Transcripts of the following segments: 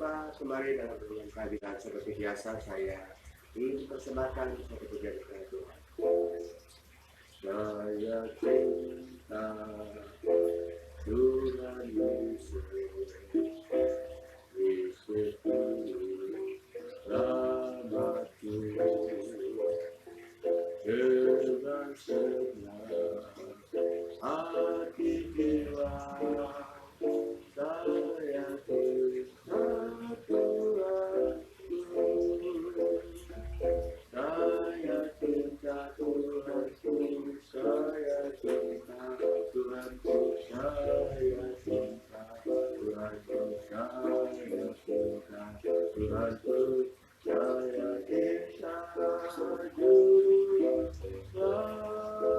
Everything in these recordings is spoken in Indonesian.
berjumpa kembali dalam renungan pagi. Seperti biasa saya ingin persembahkan satu pujian kepada Tuhan. Saya cinta Tuhan Yesus, Yesus selamatku dengan senang hati jiwa. Saya cinta Tuhanku, saya cinta Tuhanku, saya cinta Tuhanku, saya cinta Tuhanku, saya cinta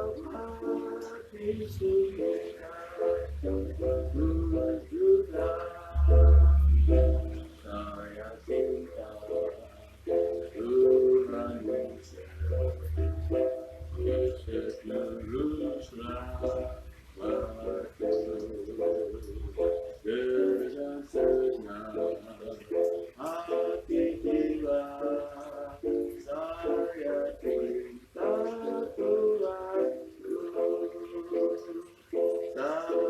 Tuhanku, saya cinta Juru Selamat Yesus. Tuhan juga saya cinta Tuhan Yesus, Yesus Juru Selamatku dengan senang hati jiwa. Saya cinta Tuhanku, saya cinta Tuhanku,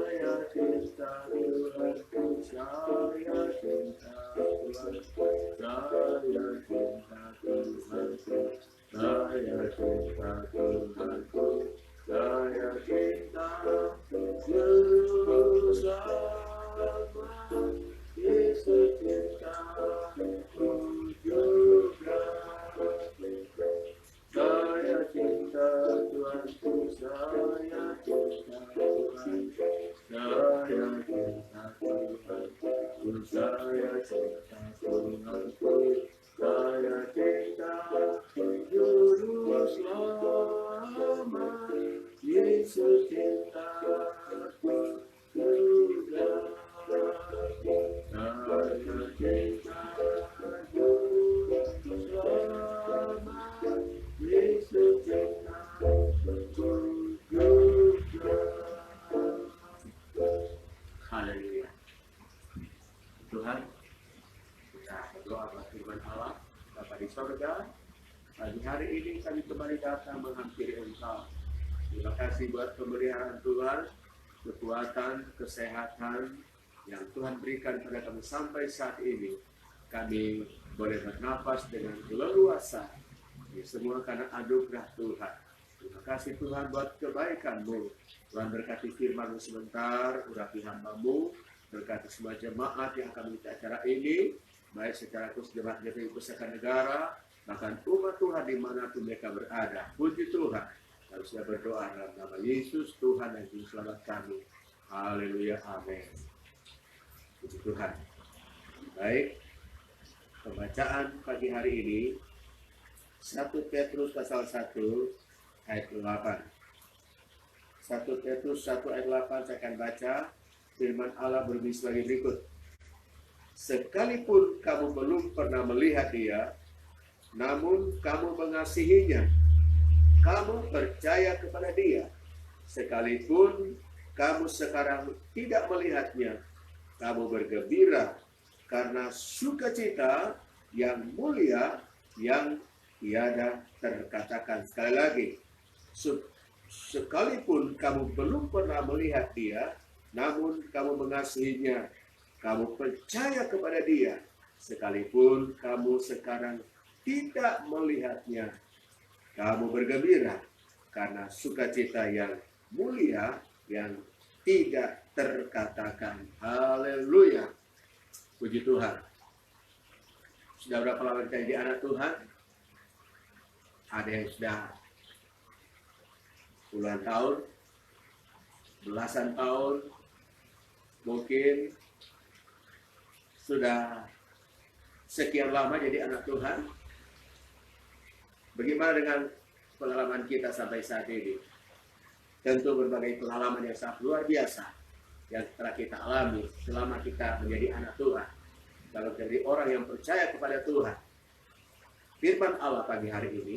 saya cinta Tuhanku, saya cinta Tuhanku, saya cinta Tuhanku, saya cinta Juru Selamat Yesus, cintaku juga. Saya cinta Tuhanku, saya cinta Tuhanku, saya cinta Tuhanku, saya cinta Tuhanku, saya cinta Juru Selamat Yesus, cintaku juga. Saya cinta Juru Selamat Yesus, cintaku juga. Haleluya. Tuhan, kita berdoa buat firman Allah. Bapa di sorga, pagi hari ini kami kembali datang menghampiri Engkau. Terima kasih buat pemeliharaan Tuhan, kekuatan, kesehatan yang Tuhan berikan pada kami sampai saat ini. Kami boleh bernafas dengan leluasa. Ini semua karena anugerah Tuhan. Terima kasih Tuhan buat kebaikan-Mu. Tuhan berkati firman-Mu sebentar, urapi hamba-Mu, berkati semua jemaat yang akan mengikuti acara ini, baik secara khusus jemaat GPI Pusaka Negara, bahkan umat Tuhan dimanapun mereka berada. Puji Tuhan. Kami sudah berdoa dalam nama Yesus, Tuhan dan Juru Selamat kami. Haleluya, amin. Puji Tuhan. Baik, pembacaan pagi hari ini 1 Petrus pasal 1 ayat 8. 1 Petrus 1 ayat 8 saya akan baca. Firman Allah berbunyi sebagai berikut. Sekalipun kamu belum pernah melihat Dia, namun kamu mengasihinya, kamu percaya kepada Dia. Sekalipun kamu sekarang tidak melihatnya, kamu bergembira karena sukacita yang mulia yang tiada terkatakan. Sekali lagi, sekalipun kamu belum pernah melihat Dia, namun kamu mengasihinya, kamu percaya kepada Dia, sekalipun kamu sekarang tidak melihatnya, kamu bergembira karena sukacita yang mulia yang tidak terkatakan. Haleluya. Puji Tuhan. Sudah berapa lama kita jadi anak Tuhan? Ada yang sudah puluhan tahun, belasan tahun, mungkin sudah sekian lama jadi anak Tuhan. Bagaimana dengan pengalaman kita sampai saat ini? Tentu berbagai pengalaman yang sangat luar biasa yang telah kita alami selama kita menjadi anak Tuhan. Kalau jadi orang yang percaya kepada Tuhan, firman Allah pagi hari ini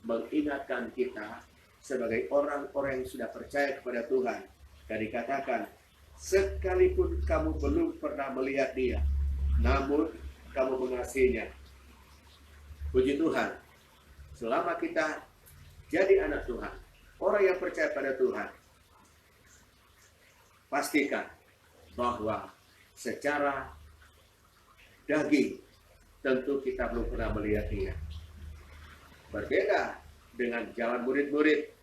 mengingatkan kita sebagai orang-orang yang sudah percaya kepada Tuhan. Dan dikatakan, sekalipun kamu belum pernah melihat Dia, namun kamu mengasihinya. Puji Tuhan, selama kita jadi anak Tuhan, orang yang percaya pada Tuhan, pastikan bahwa secara daging tentu kita belum pernah melihat Dia. Berbeda dengan zaman murid-murid,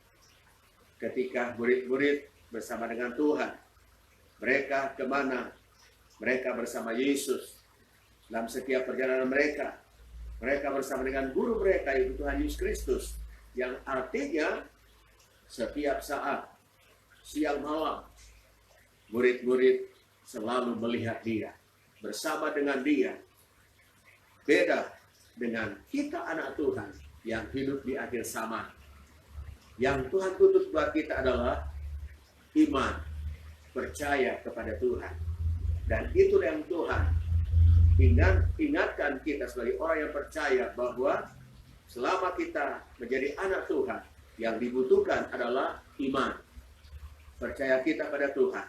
ketika murid-murid bersama dengan Tuhan, mereka kemana? Mereka bersama Yesus. Dalam setiap perjalanan mereka, mereka bersama dengan guru mereka, yaitu Tuhan Yesus Kristus, yang artinya setiap saat, siang malam, murid-murid selalu melihat Dia, bersama dengan Dia. Beda dengan kita anak Tuhan yang hidup di akhir zaman. Yang Tuhan tuntut buat kita adalah iman, percaya kepada Tuhan. Dan itulah yang Tuhan ingatkan kita sebagai orang yang percaya, bahwa selama kita menjadi anak Tuhan, yang dibutuhkan adalah iman, percaya kita pada Tuhan.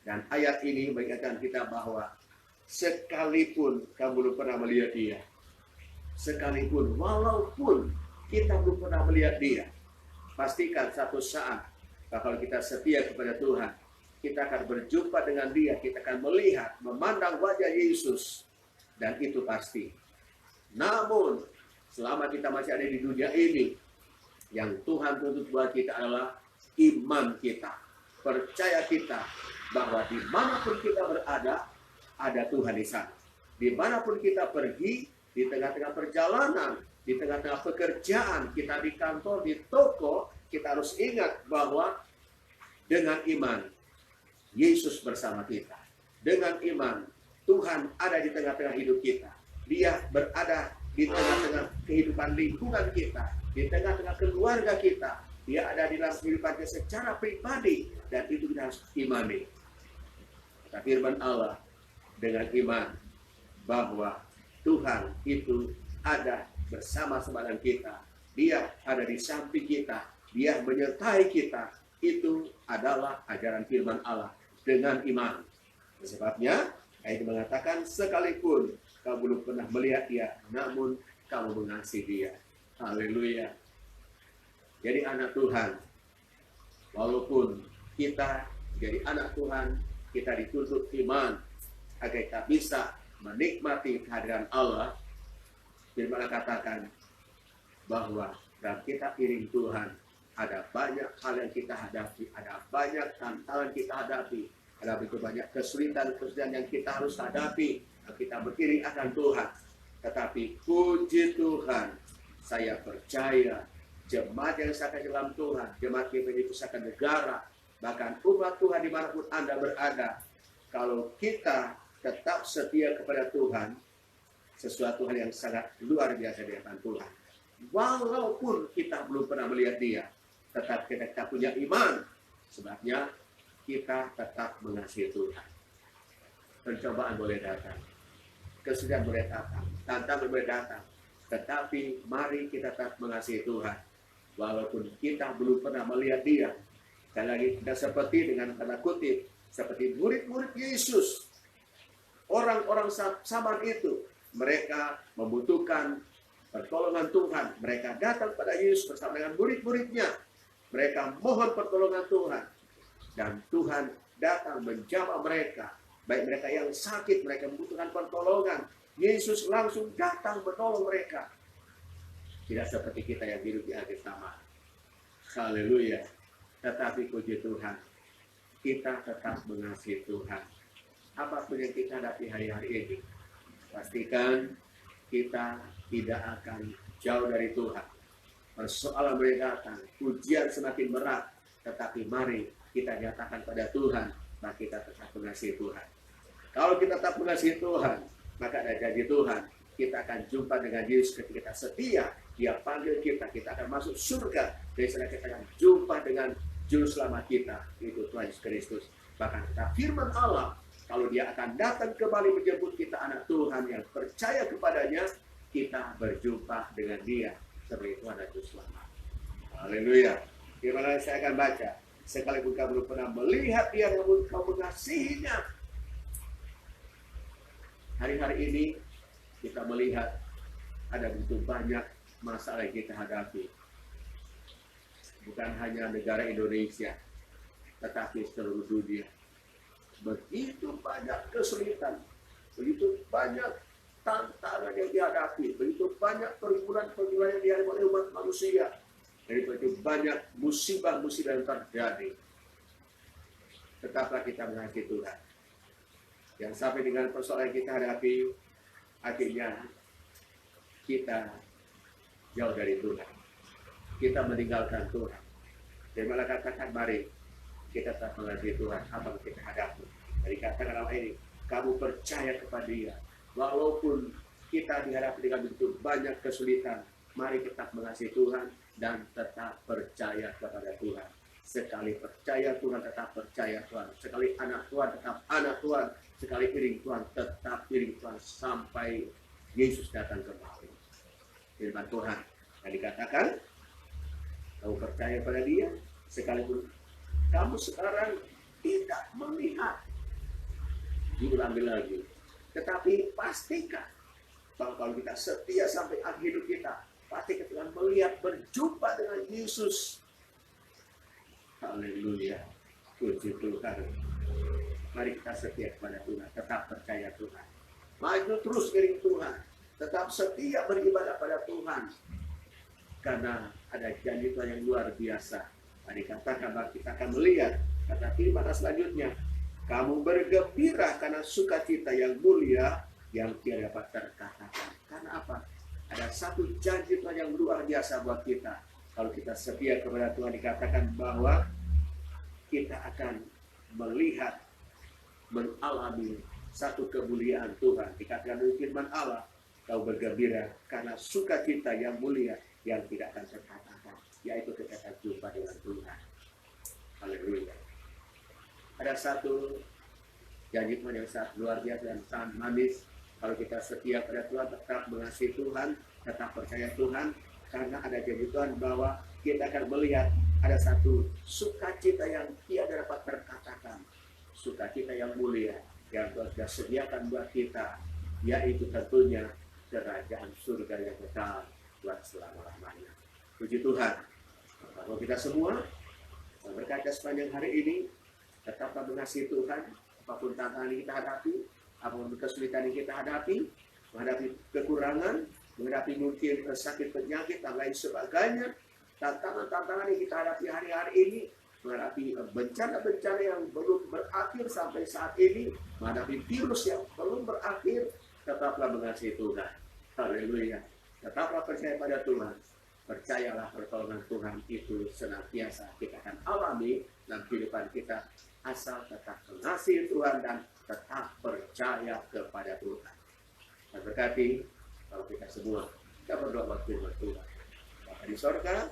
Dan ayat ini mengingatkan kita bahwa sekalipun kamu belum pernah melihat Dia, sekalipun walaupun kita belum pernah melihat Dia, pastikan satu saat kalau kita setia kepada Tuhan, kita akan berjumpa dengan Dia, kita akan melihat, memandang wajah Yesus, dan itu pasti. Namun selama kita masih ada di dunia ini, yang Tuhan tuntut buat kita adalah iman kita, percaya kita bahwa dimanapun kita berada, ada Tuhan di sana. Dimanapun kita pergi, di tengah-tengah perjalanan, di tengah-tengah pekerjaan, kita di kantor, di toko, kita harus ingat bahwa dengan iman, Yesus bersama kita. Dengan iman, Tuhan ada di tengah-tengah hidup kita. Dia berada di tengah-tengah kehidupan lingkungan kita, di tengah-tengah keluarga kita. Dia ada di dalam kehidupan kita secara pribadi, dan itu kita harus imani. Kata firman Allah, dengan iman bahwa Tuhan itu ada bersama-sama dengan kita. Dia ada di samping kita. Dia menyertai kita. Itu adalah ajaran firman Allah dengan iman. Sebabnya ayat mengatakan, sekalipun kamu belum pernah melihat Dia, namun kamu mengasihi Dia. Haleluya. Jadi anak Tuhan, walaupun kita jadi anak Tuhan, kita dituntut iman agar kita bisa menikmati kehadiran Allah. Firman katakan bahwa dalam kita iring Tuhan, ada banyak hal yang kita hadapi, ada banyak tantangan kita hadapi, ada begitu banyak kesulitan yang kita harus hadapi. Kita beriring akan Tuhan. Tetapi puji Tuhan, saya percaya jemaat yang disahkan dalam Tuhan, jemaat yang disahkan negara, bahkan umat Tuhan dimanapun Anda berada, kalau kita tetap setia kepada Tuhan, sesuatu hal yang sangat luar biasa di hadapan Tuhan. Walaupun kita belum pernah melihat Dia, tetap kita punya iman. Sebabnya kita tetap mengasihi Tuhan. Pencobaan boleh datang, kesulitan boleh datang, tantangan boleh datang, tetapi mari kita tetap mengasihi Tuhan. Walaupun kita belum pernah melihat Dia. Dan lagi kita seperti dengan tanda kutip, seperti murid-murid Yesus. Orang-orang zaman itu, mereka membutuhkan pertolongan Tuhan. Mereka datang pada Yesus bersama dengan murid-muridnya. Mereka mohon pertolongan Tuhan. Dan Tuhan datang menjamah mereka. Baik mereka yang sakit, mereka membutuhkan pertolongan. Yesus langsung datang menolong mereka. Tidak seperti kita yang hidup di akhir zaman. Haleluya. Tetapi puji Tuhan, kita tetap mengasihi Tuhan. Apapun yang kita hadapi hari-hari ini, pastikan kita tidak akan jauh dari Tuhan. Persoalan boleh datang, ujian semakin berat, tetapi mari kita nyatakan pada Tuhan, maka kita tetap mengasihi Tuhan. Kalau kita tetap mengasihi Tuhan, maka ada janji Tuhan, kita akan jumpa dengan Yesus ketika kita setia. Dia panggil kita, kita akan masuk surga. Dari sana kita akan jumpa dengan Juru Selamat kita, itu Tuhan Yesus Kristus. Bahkan kita firman Allah, kalau Dia akan datang kembali menjemput kita anak Tuhan yang percaya kepadanya, kita berjumpa dengan Dia sebagai Tuhan dan Juru Selamat. Haleluya. Firman Allah saya akan baca. Sekalipun kamu belum pernah melihat Dia, namun kamu mengasihinya. Hari-hari ini kita melihat ada begitu banyak masalah yang kita hadapi. Bukan hanya negara Indonesia, tetapi seluruh dunia. Begitu banyak kesulitan, begitu banyak tantangan yang dihadapi, begitu banyak pergumulan-pergumulan yang dihadapi oleh umat manusia, dan begitu banyak musibah-musibah yang terjadi. Tetaplah kita mengasihi Tuhan. Yang sampai dengan persoalan yang kita hadapi, akhirnya kita jauh dari Tuhan. Kita meninggalkan Tuhan. Dan malah katakan, mari kita tetap mengasihi Tuhan apa yang kita hadapi. Jadi katakan dalam ini, kamu percaya kepada Dia. Walaupun kita dihadapi dengan begitu banyak kesulitan, mari tetap mengasihi Tuhan dan tetap percaya kepada Tuhan. Sekali percaya Tuhan, tetap percaya Tuhan. Sekali anak Tuhan, tetap anak Tuhan. Sekali piring Tuhan, tetap piring Tuhan sampai Yesus datang kembali. Firman Tuhan yang dikatakan, kamu percaya pada Dia, sekalipun kamu sekarang tidak melihat. Diulangi lagi. Tetapi pastikan bahwa kalau kita setia sampai akhir hidup kita, pasti kita akan melihat, berjumpa dengan Yesus. Haleluya. Puji Tuhan. Mari kita setia kepada Tuhan, tetap percaya Tuhan. Maju terus miring Tuhan, tetap setia beribadah pada Tuhan. Karena ada janji Tuhan yang luar biasa. Tadi katakan bahwa kita akan melihat, kata firman selanjutnya, kamu bergembira karena sukacita yang mulia yang tidak dapat terkatakan. Karena apa? Ada satu janji Tuhan yang luar biasa buat kita. Kalau kita setia kepada Tuhan, dikatakan bahwa kita akan melihat, mengalami satu kemuliaan Tuhan. Dikatakan oleh firman Allah, kau bergembira karena sukacita yang mulia yang tidak akan terkatakan, yaitu kita akan jumpa dengan Tuhan. Haleluya. Ada satu janji Tuhan yang sangat luar biasa dan sangat manis. Kalau kita setia pada Tuhan, tetap mengasihi Tuhan, tetap percaya Tuhan, karena ada janji Tuhan bahwa kita akan melihat ada satu sukacita yang tiada dapat terkatakan, sukacita yang mulia yang Tuhan sudah sediakan buat kita, yaitu tentunya kerajaan surga yang kekal buat selama-lamanya. Puji Tuhan. Kalau kita semua berkata sepanjang hari ini, tetaplah mengasihi Tuhan, apapun tantangan yang kita hadapi, apapun kesulitan yang kita hadapi, menghadapi kekurangan, menghadapi mungkin sakit penyakit dan lain sebagainya, tantangan-tantangan yang kita hadapi hari-hari ini, menghadapi bencana-bencana yang belum berakhir sampai saat ini, menghadapi virus yang belum berakhir, tetaplah mengasihi Tuhan. Haleluya. Tetaplah percaya pada Tuhan. Percayalah pertolongan Tuhan itu senantiasa kita akan alami dalam kehidupan kita, asal tetap mengasihi Tuhan dan tetap percaya kepada Tuhan. Dan berkati kalau kita semua, kita berdoa buat firman Tuhan. Bapa di sorga,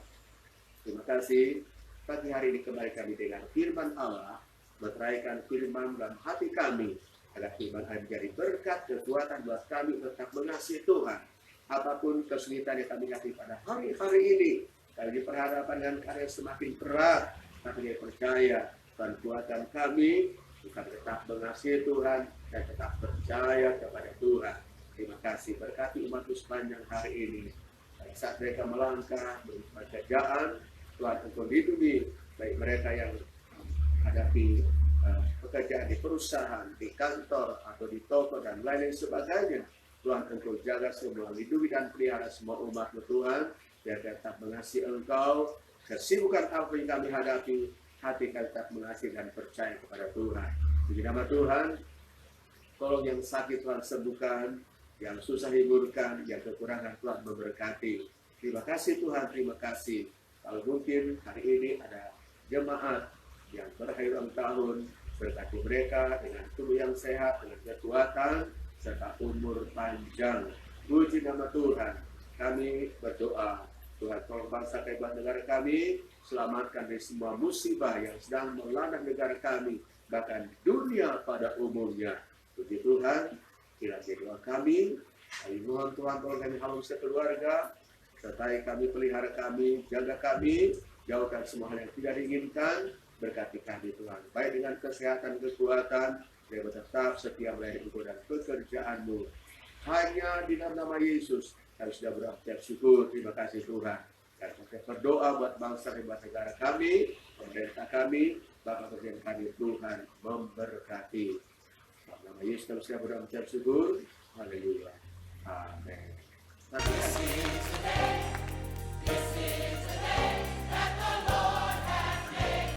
terima kasih pagi hari ini kembali kami dengan firman Allah, meteraikan firman dalam hati kami, agar firman Allah menjadi berkat, kekuatan buat kami tetap mengasihi Tuhan. Apapun kesulitan yang kami hadapi pada hari-hari ini, kami diperhadapkan dengan keadaan semakin berat, tapi dia percaya dan kuatan kami, kita tetap mengasihi Tuhan dan tetap percaya kepada Tuhan. Terima kasih, berkati umatmu sepanjang hari ini. Pada saat mereka melangkah menuju pekerjaan, Tuhan Engkau lindungi, baik mereka yang hadapi pekerjaan di perusahaan, di kantor, atau di toko, dan lain-lain sebagainya. Tuhan Engkau jaga semua, lindungi dan pelihara semua umat-Mu Tuhan, biar tetap mengasihi Engkau. Kesibukan apa yang kami hadapi, hati kami tetap mengasihi dan percaya kepada Tuhan. Di nama Tuhan, tolong yang sakit Tuhan sembuhkan, yang susah hiburkan, yang kekurangan Tuhan memberkati. Terima kasih Tuhan, terima kasih. Kalau mungkin hari ini ada jemaat yang berakhir ulang tahun, berkati mereka dengan tubuh yang sehat, dengan kekuatan, serta umur panjang. Puji nama Tuhan. Kami berdoa, Tuhan tolong bangsa kami, negara kami, selamatkan dari semua musibah yang sedang melanda negara kami, bahkan dunia pada umumnya. Puji Tuhan, kiranya doa kami. Kami mohon Tuhan tolong kami halus sekeluarga, sertai kami, pelihara kami, jaga kami, jauhkan semua hal yang tidak diinginkan, berkati kami Tuhan, baik dengan kesehatan, kekuatan, dan tetap setia melayani Engkau dan pekerjaan-Mu. hanya di dalam nama Yesus. Kami sudah berucap syukur. Terima kasih Tuhan. Dan kita berdoa buat bangsa dan buat negara kami, pemerintah kami, Bapak Presiden kami, Tuhan memberkati. Dalam nama Yesus kami sudah berucap syukur. Haleluya.